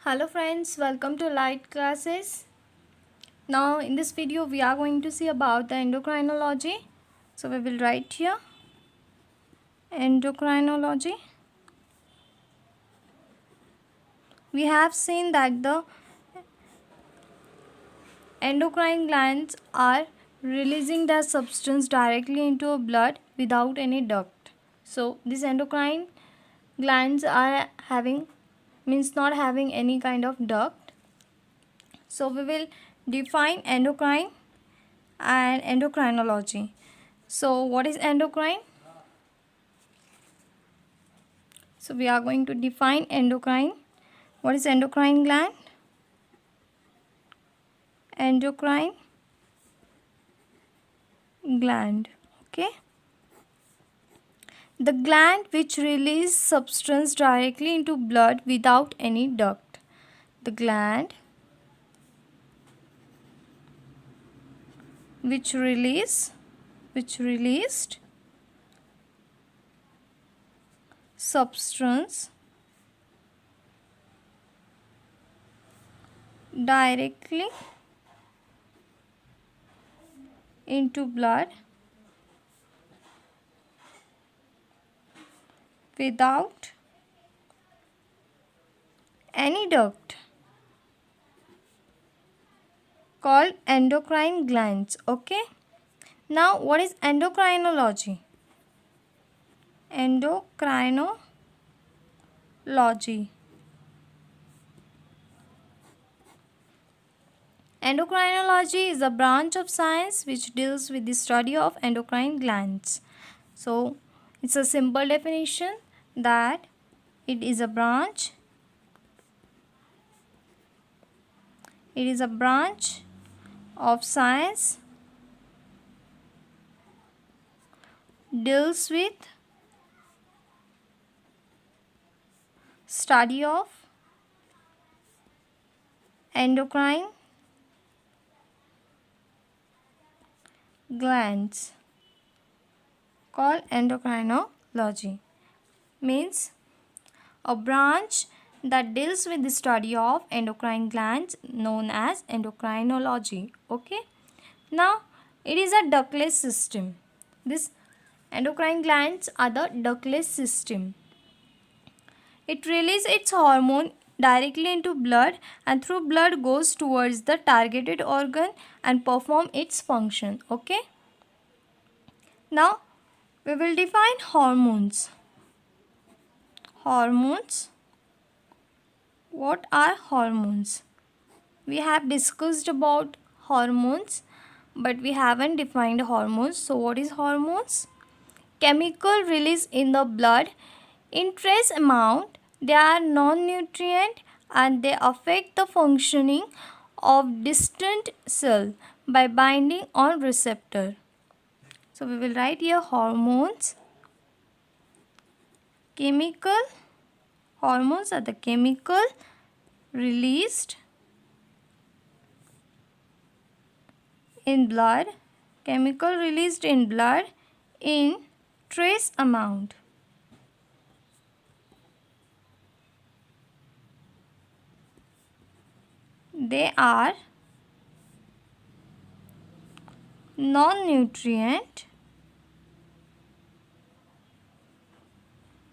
Hello friends, welcome to Light Classes. Now in this video we are going to see about the endocrinology. So we will write here endocrinology. We have seen that the endocrine glands are releasing the substance directly into a blood without any duct. So these endocrine glands are not having any kind of duct. So we will define endocrine and endocrinology. So what is endocrine? So we are going to define endocrine. What is endocrine gland? Endocrine gland. Okay. The gland which release substance directly into blood without any duct. The gland which released substance directly into blood without any duct called endocrine glands. Okay. Now what is endocrinology? Endocrinology. Endocrinology is a branch of science which deals with the study of endocrine glands. So, it's a simple definition that it is a branch of science deals with study of endocrine glands called endocrinology. Means a branch that deals with the study of endocrine glands known as endocrinology. Okay. Now it is a ductless system. This endocrine glands are the ductless system. It releases its hormone directly into blood and through blood goes towards the targeted organ and perform its function. Okay. Now we will define hormones. Hormones. What are hormones? We have discussed about hormones but we haven't defined hormones. So what is hormones? Chemical release in the blood in trace amount. They are non-nutrient and they affect the functioning of distant cell by binding on receptor. So we will write here hormones. Hormones are the chemical released in blood in trace amount. They are non-nutrient.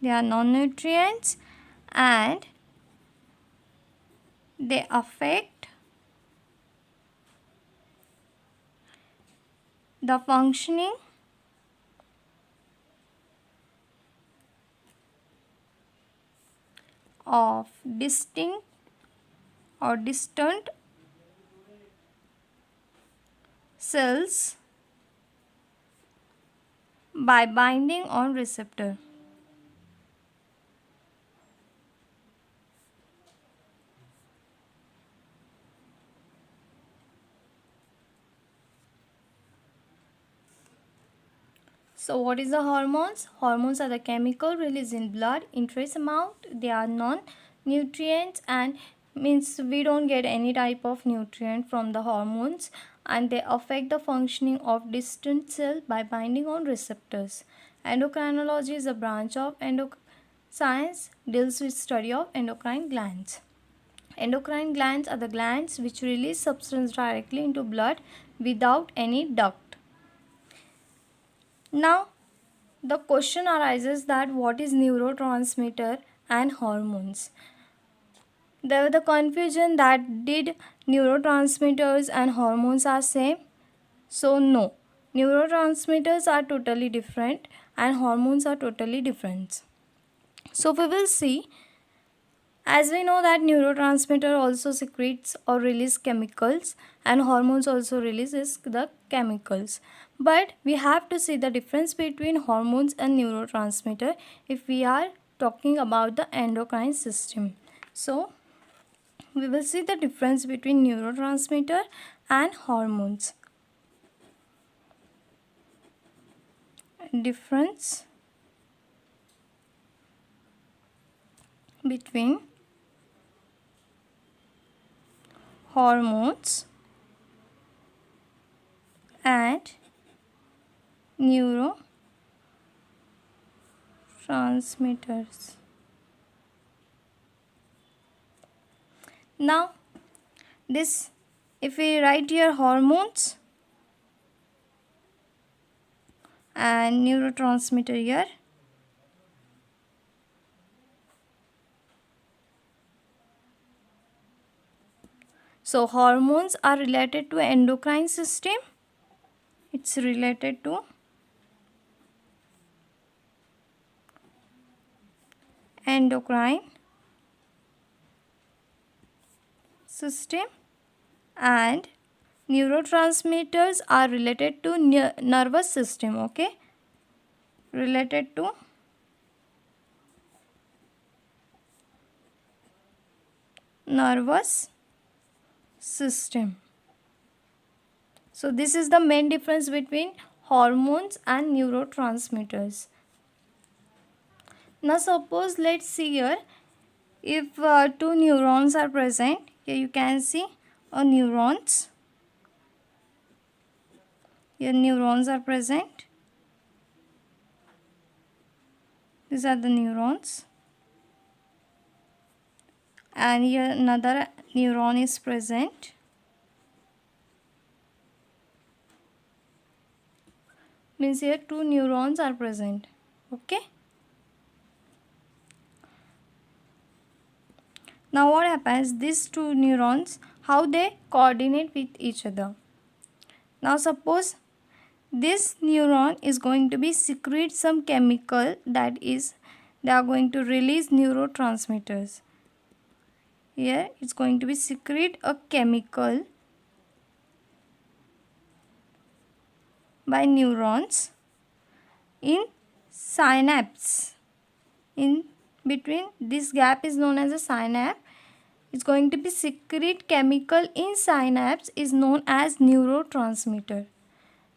They are non-nutrients and they affect the functioning of distant cells by binding on receptor. So what is the hormones? Hormones are the chemical released in blood in trace amount. They are non-nutrients and means we don't get any type of nutrient from the hormones and they affect the functioning of distant cell by binding on receptors. Endocrinology is a branch of science deals with study of endocrine glands. Endocrine glands are the glands which release substance directly into blood without any duct. Now, the question arises that what is neurotransmitter and hormones? There was the confusion that did neurotransmitters and hormones are same? So no, neurotransmitters are totally different and hormones are totally different. So we will see, as we know that neurotransmitter also secretes or release chemicals and hormones also releases the chemicals. But we have to see the difference between hormones and neurotransmitter if we are talking about the endocrine system. So we will see the difference between neurotransmitter and hormones. Difference between hormones and neurotransmitters. Now, this, if we write here hormones and neurotransmitter here, so hormones are related to endocrine system. It's related to endocrine system, and neurotransmitters are related to nervous system. Okay, related to nervous system. So this is the main difference between hormones and neurotransmitters. Now suppose, let's see here, if two neurons are present, here you can see neurons. Here neurons are present. These are the neurons. And here another neuron is present. Means here two neurons are present. Okay. Now what happens? These two neurons, how they coordinate with each other. Now suppose this neuron is going to be secrete some chemical, that is they are going to release neurotransmitters. Here it's going to be secrete a chemical by neurons in synapse. In between this gap is known as a synapse. It's going to be secrete chemical in synapse is known as neurotransmitter.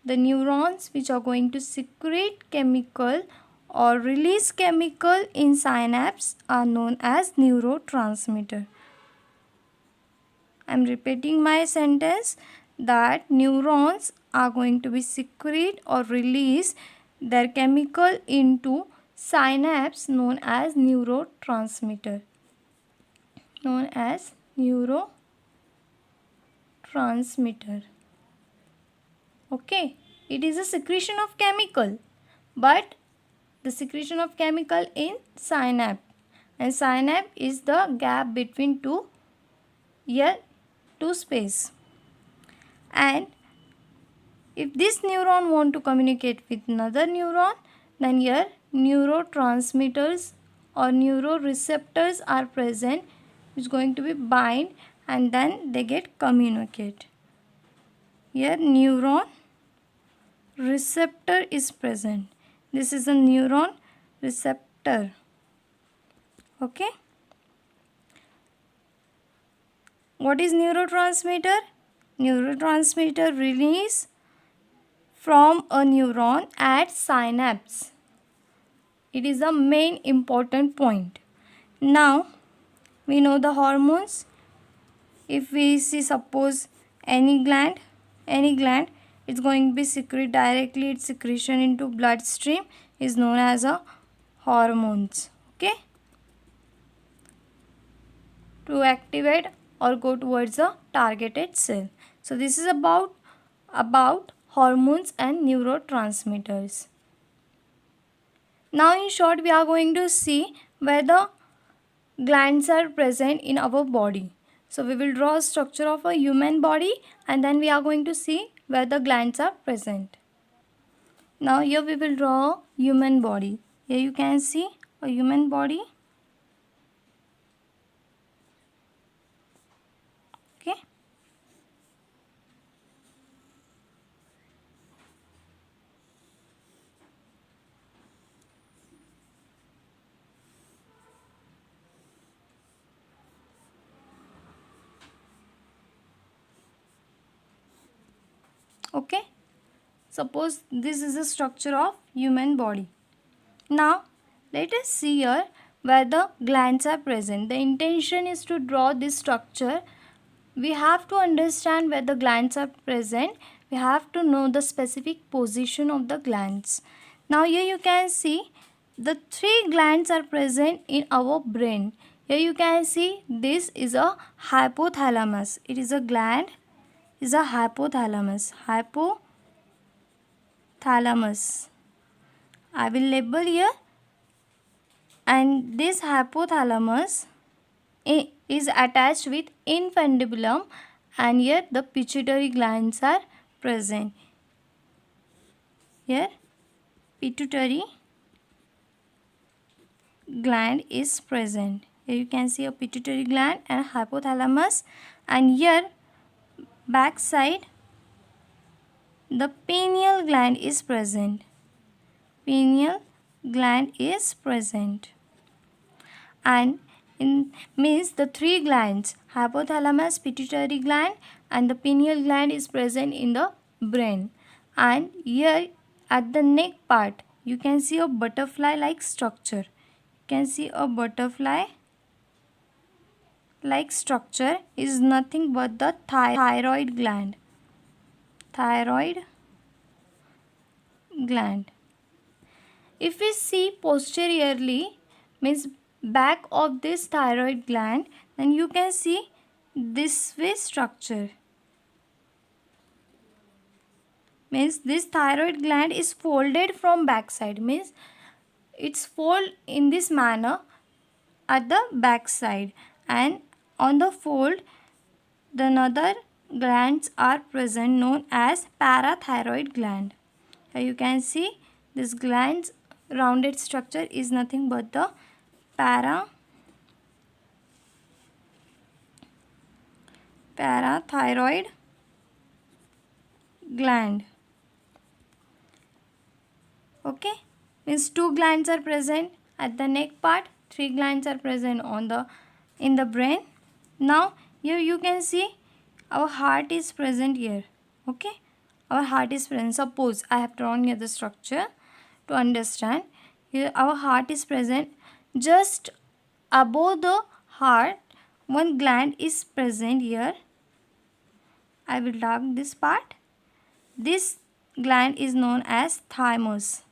The neurons which are going to secrete chemical or release chemical in synapse are known as neurotransmitter. I am repeating my sentence, that neurons are going to be secrete or release their chemical into synapse known as neurotransmitter. Known as neurotransmitter. Okay, it is a secretion of chemical, but the secretion of chemical in synapse, and synapse is the gap between two space. And if this neuron want to communicate with another neuron, then here neurotransmitters or neuroreceptors are present, which is going to be bind and then they get communicate. Here neuron receptor is present. This is a neuron receptor. Okay. What is neurotransmitter? Neurotransmitter release from a neuron at synapse. It is a main important point. Now we know the hormones. If we see, suppose any gland, it's going to be secrete directly, its secretion into bloodstream is known as a hormones. Okay. to activate or go towards the targeted cell. So this is about hormones and neurotransmitters. Now in short, we are going to see where the glands are present in our body. So we will draw a structure of a human body and then we are going to see where the glands are present. Now here we will draw a human body. Here you can see a human body. Okay. Okay. Suppose this is the structure of human body. Now let us see here where the glands are present. The intention is to draw this structure. We have to understand where the glands are present. We have to know the specific position of the glands. Now here you can see the three glands are present in our brain. Here you can see this is a hypothalamus. It is a gland, is a hypothalamus. Hypothalamus. I will label here, and this hypothalamus is attached with infundibulum, and here the pituitary glands are present. Here pituitary gland is present. Here you can see a pituitary gland and hypothalamus, and here back side the pineal gland is present. Pineal gland is present, and in means the three glands, hypothalamus, pituitary gland and the pineal gland is present in the brain. And here at the neck part you can see a butterfly like structure. You can see a butterfly like structure is nothing but the thyroid gland. Thyroid gland. If we see posteriorly, means back of this thyroid gland, then you can see this way structure. Means this thyroid gland is folded from back side. Means it's fold in this manner at the back side, and on the fold the another glands are present known as parathyroid gland. Here you can see this gland's rounded structure is nothing but the parathyroid gland. Okay, means two glands are present at the neck part, three glands are present on the in the brain. Now here you can see our heart is present here. Okay, our heart is present. Suppose I have drawn here the structure to understand. Here our heart is present. Just above the heart one gland is present here. I will dark this part. This gland is known as thymus.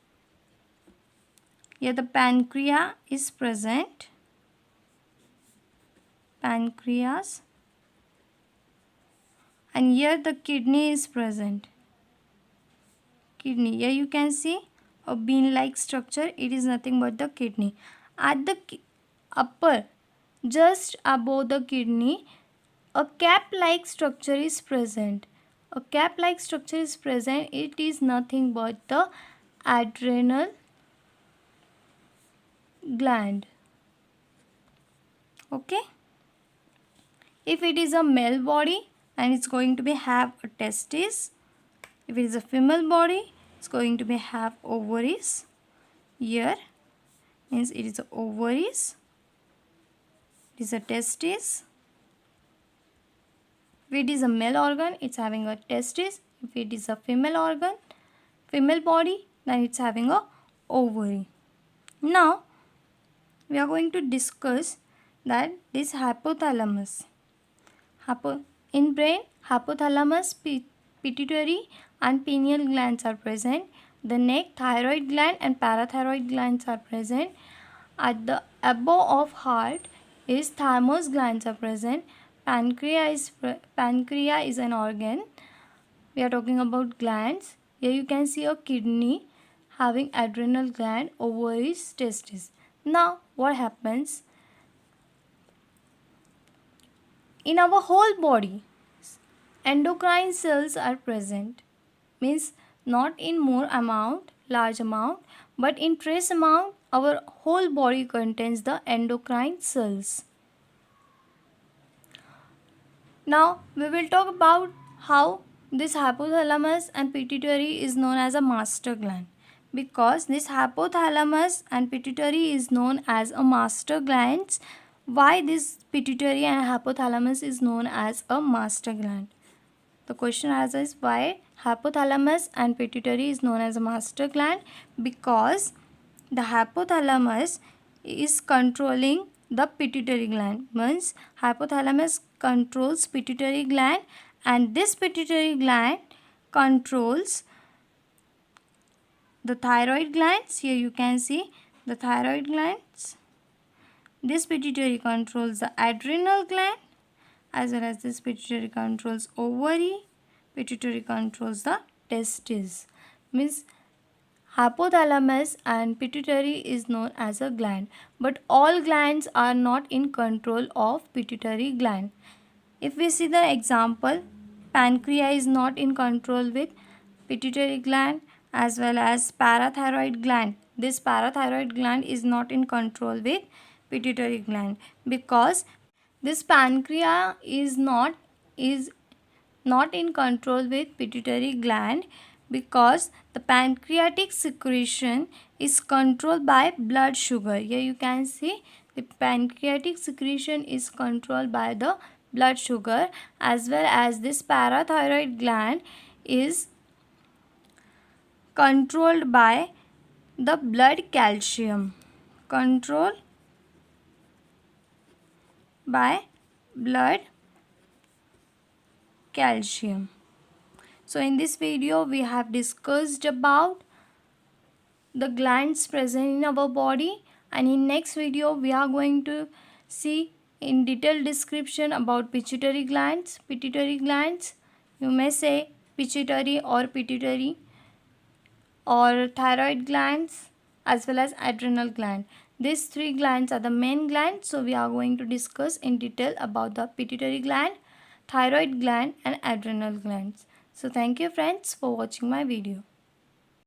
Here the pancreas is present. Pancreas. And here the kidney is present. Kidney. Here you can see a bean-like structure. It is nothing but the kidney. At the upper, just above the kidney, a cap-like structure is present. A cap-like structure is present. It is nothing but the adrenal gland. Okay. If it is a male body, and it's going to be have a testis. If it is a female body, it's going to be have ovaries. Here means it is a ovaries. It is a testis. If it is a male organ, it's having a testis. If it is a female organ, female body, then it's having a ovary. Now we are going to discuss that this hypothalamus. In brain, hypothalamus, pituitary and pineal glands are present. The neck, thyroid gland and parathyroid glands are present. At the above of heart, is thymus glands are present. Pancreas is an organ. We are talking about glands. Here you can see a kidney having adrenal gland, ovaries, testes. Now what happens in our whole body? Endocrine cells are present, means not in more amount, large amount, but in trace amount. Our whole body contains the endocrine cells. Now we will talk about how this hypothalamus and pituitary is known as a master gland. Because this hypothalamus and pituitary is known as a master glands, why this pituitary and hypothalamus is known as a master gland? The question arises, why hypothalamus and pituitary is known as a master gland? Because the hypothalamus is controlling the pituitary gland. Means hypothalamus controls pituitary gland, and this pituitary gland controls the thyroid glands. Here you can see the thyroid glands. This pituitary controls the adrenal gland, as well as this pituitary controls ovary, pituitary controls the testes. Means hypothalamus and pituitary is known as a gland, but all glands are not in control of pituitary gland. If we see the example, pancreas is not in control with pituitary gland, as well as parathyroid gland. This parathyroid gland is not in control with pituitary gland, because this pancreas is not in control with pituitary gland, because the pancreatic secretion is controlled by blood sugar. Here you can see the pancreatic secretion is controlled by the blood sugar, as well as this parathyroid gland is controlled by the blood calcium. Controlled by blood calcium. So in this video we have discussed about the glands present in our body, and in next video we are going to see in detailed description about pituitary glands. Pituitary glands, you may say pituitary or pituitary, or thyroid glands, as well as adrenal gland. These three glands are the main glands, so we are going to discuss in detail about the pituitary gland, thyroid gland and adrenal glands. So thank you friends for watching my video.